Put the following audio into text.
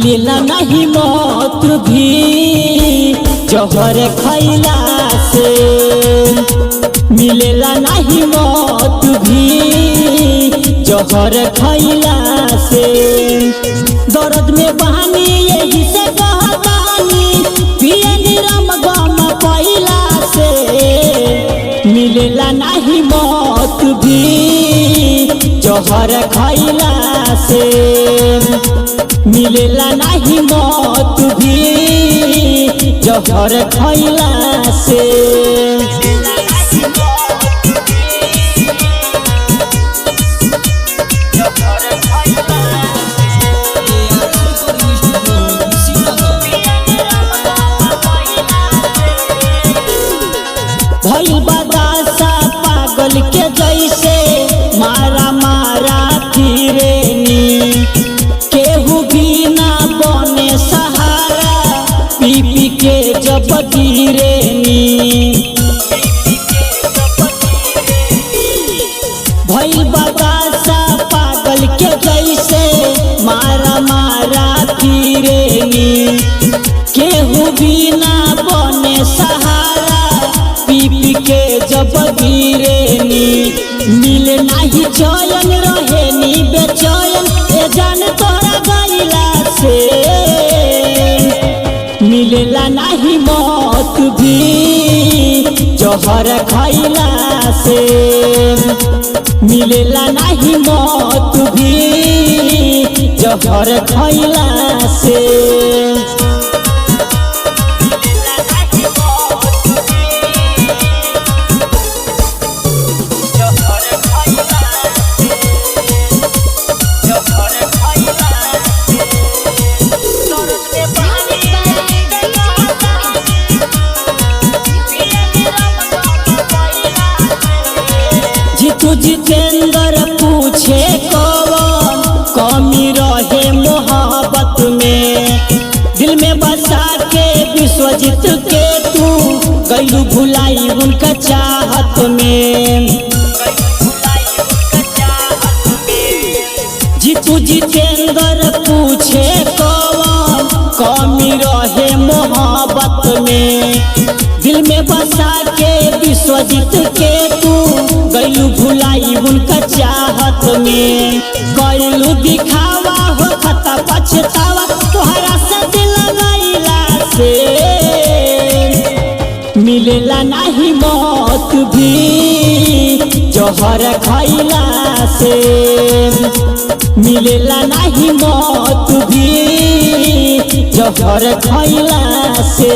मिलेला नहीं मौत भी जहर खैला से, मिलेला नहीं मौत भी जहर खैला से। दर्द में बहानी यही से कहतानी पिए निरम गम पैला से, मिलेला नहीं मौत भी जहर खैला से, मिलेला नहीं मौत भी जहर खैला से। भइल बदासा पागल के जैसे मारा मारा फिरेनी, केहू भी ना बने सहारा पी पी के जब गिरेनी। भइल बदासा पागल के जैसे मारा मारा फिरेनी, केहू भी ना बने सहारा पी पी के जब गिरेनी। मिले नहीं चयन रहेनी बेचैन ए जान तोरा गइला से, मिलेला नहीं मौत भी जहर खैला से, मिलेला नहीं मौत भी जहर खैला से। जीतू जितेंद्र पूछे कौन कमी रहे मोहब्बत में, दिल में बसा के विश्वजीत के तू गइलू भुलाई उनका चाहत में। जीतू जितेंद्र पूछे कौन कमी रहे मोहब्बत में, दिल में बसा के विश्वजीत के तू गइलू भुलाई उनका चाहत में। गइलू दिखावा हो खता पछतावा तोहरा से दिल गइला से, मिलेला नहीं मौत भी जहर खैला से, मिलेला नहीं मौत भी जहर खैला से।